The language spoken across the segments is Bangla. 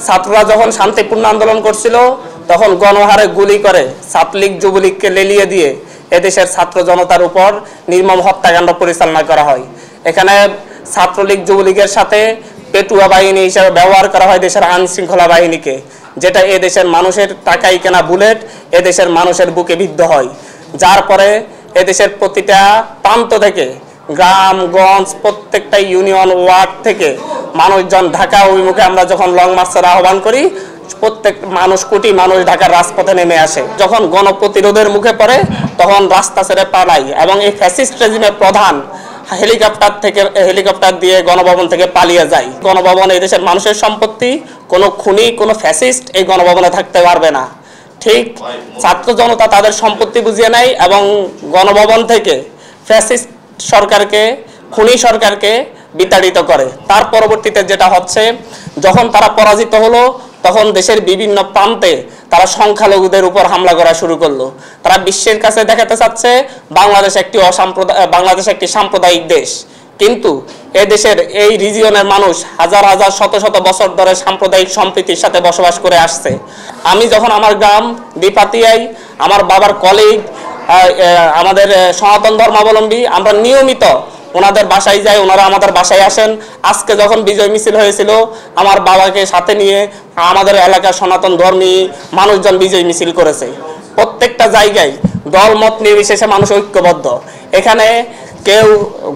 ছাত্ররা যখন শান্তিপূর্ণ আন্দোলন করছিল তখন গণহারে গুলি করে ছাত্রলীগ যুবলীগকে লেলিয়ে দিয়ে এদেশের ছাত্র জনতার উপর নির্মম হত্যাকাণ্ড পরিচালনা করা হয়। এখানে ছাত্রলীগ যুবলীগের সাথে পেটুয়া বাহিনী হিসেবে ব্যবহার করা হয় দেশের আইন শৃঙ্খলা বাহিনীকে, যেটা এদেশের মানুষের টাকায় কেনা বুলেট এদেশের মানুষের বুকে বিদ্ধ হয়। যার পরে এদেশের প্রতিটা প্রান্ত থেকে গ্রামগঞ্জ প্রত্যেকটা ইউনিয়ন ওয়ার্ড থেকে মানুষজন ঢাকা অভিমুখে আমরা যখন লং মার্চের আহ্বান করি প্রত্যেক মানুষ কোটি মানুষ ঢাকার রাজপথে নেমে আসে। যখন গণপ্রতিরোধের মুখে পড়ে তখন রাস্তা ছেড়ে পালায় এবং এই ফ্যাসিস্ট রেজিমের প্রধান হেলিকপ্টার দিয়ে গণভবন থেকে পালিয়ে যায়। গণভবন এই দেশের মানুষের সম্পত্তি, কোনো খুনি কোনো ফ্যাসিস্ট এই গণভবনে থাকতে পারবে না। ঠিক ছাত্র জনতা তাদের সম্পত্তি বুঝিয়ে নেয় এবং গণভবন থেকে ফ্যাসিস্ট সরকারকে, খুনি সরকারকে বিতাড়িত করে। তার পরবর্তীতে যেটা হচ্ছে, যখন তারা পরাজিত হলো তখন দেশের বিভিন্ন প্রান্তে তারা সংখ্যালঘুদের উপর হামলা করা শুরু করলো। তারা বিশ্বের কাছে দেখাতে চাচ্ছে বাংলাদেশ একটি সাম্প্রদায়িক দেশ, কিন্তু এ দেশের এই রিজিয়নের মানুষ হাজার হাজার শত শত বছর ধরে সাম্প্রদায়িক সম্প্রীতির সাথে বসবাস করে আসছে। আমি যখন আমার গ্রাম বিপাতিয়ায় আমার বাবার কলিগ আমাদের সনাতন ধর্মাবলম্বী আমরা নিয়মিত ওনাদের বাসায় যাই, ওনারা আমাদের বাসায় আসেন। আজকে যখন বিজয় মিছিল হয়েছিল আমার বাবাকে সাথে নিয়ে আমাদের এলাকার সনাতন ধর্মী মানুষজন বিজয় মিছিল করেছে। প্রত্যেকটা জায়গায় দলমত নির্বিশেষে মানুষ ঐক্যবদ্ধ। এখানে কেউ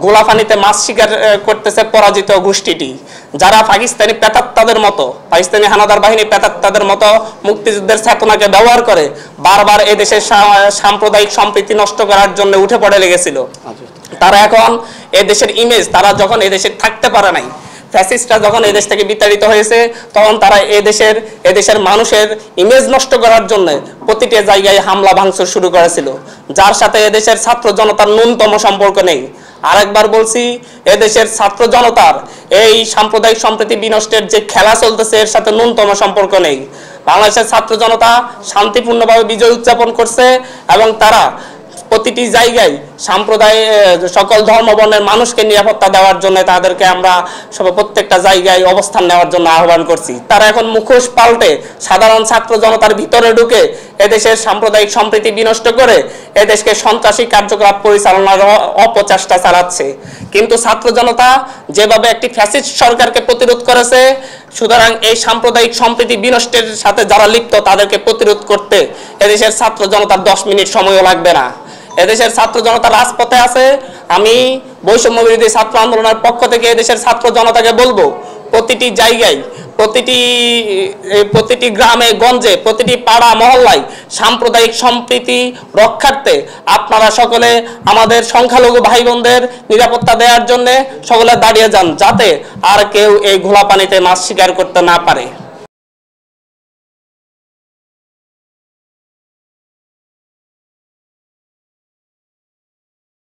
গোলাপানিতে মাছ শিকার করতেছে পরাজিত গোষ্ঠীটি, যারা পাকিস্তানি প্রেতাত্মাদের মতো, পাকিস্তানি হানাদার বাহিনী প্রেতাত্মাদের মতো মুক্তিযুদ্ধের চেতনাকে ব্যবহার করে বারবার এদেশের সাম্প্রদায়িক সম্প্রীতি নষ্ট করার জন্য উঠে পড়ে লেগেছিল। তারা এখন এদেশের ইমেজ, তারা যখন এদেশে থাকতে পারে নাই, ফ্যাসিস্টরা যখন এদেশ থেকে বিতাড়িত হয়েছে তখন তারা এদেশের মানুষের ইমেজ নষ্ট করার জন্য প্রতিটি জায়গায় হামলা ভাঙচুর শুরু করেছিল, যার সাথে এদেশের ছাত্র জনতার ন্যূনতম সম্পর্ক নেই। আরেকবার বলছি, এদেশের ছাত্র জনতার এই সাম্প্রদায়িক সম্প্রীতি বিনষ্টের যে খেলা চলতেছে এর সাথে ন্যূনতম সম্পর্ক নেই। বাংলাদেশের ছাত্র জনতা শান্তিপূর্ণভাবে বিজয় উদযাপন করছে এবং তারা প্রতিটি জায়গায় সম্প্রদায় সকল ধর্মবর্ণের মানুষকে নিরাপত্তা দেওয়ার জন্য তাদেরকে আমরা প্রত্যেকটা জায়গায় অবস্থান নেওয়ার জন্য আহ্বান করছি। তারা এখন মুখোশ পাল্টে সাধারণ ছাত্র জনতার ভিতরে ঢুকে এদেশের সাম্প্রদায়িক সম্প্রীতি বিনষ্ট করে এদেশকে সন্ত্রাসী কার্যকলাপ পরিচালনার অপচেষ্টা চালাচ্ছে। কিন্তু ছাত্র জনতা যেভাবে একটি ফ্যাসিস্ট সরকারকে প্রতিরোধ করেছে, সুতরাং এই সাম্প্রদায়িক সম্প্রীতি বিনষ্টের সাথে যারা লিপ্ত তাদেরকে প্রতিরোধ করতে এদেশের ছাত্র জনতার 10 মিনিট সময়ও লাগবে না। এদেশের ছাত্র জনতা রাজপথে আছে। আমি বৈষম্য বিরোধী ছাত্র আন্দোলনের পক্ষ থেকে এদেশের ছাত্র জনতাকে বলবো, প্রতিটি জায়গায়, প্রতিটি গ্রামে গঞ্জে, প্রতিটি পাড়া মহল্লায় সাম্প্রদায়িক সম্প্রীতি রক্ষার্থে আপনারা সকলে আমাদের সংখ্যালঘু ভাই বোনদের নিরাপত্তা দেওয়ার জন্য সকলে দাঁড়িয়ে যান, যাতে আর কেউ এই ঘোলা পানিতে মাছ শিকার করতে না পারে।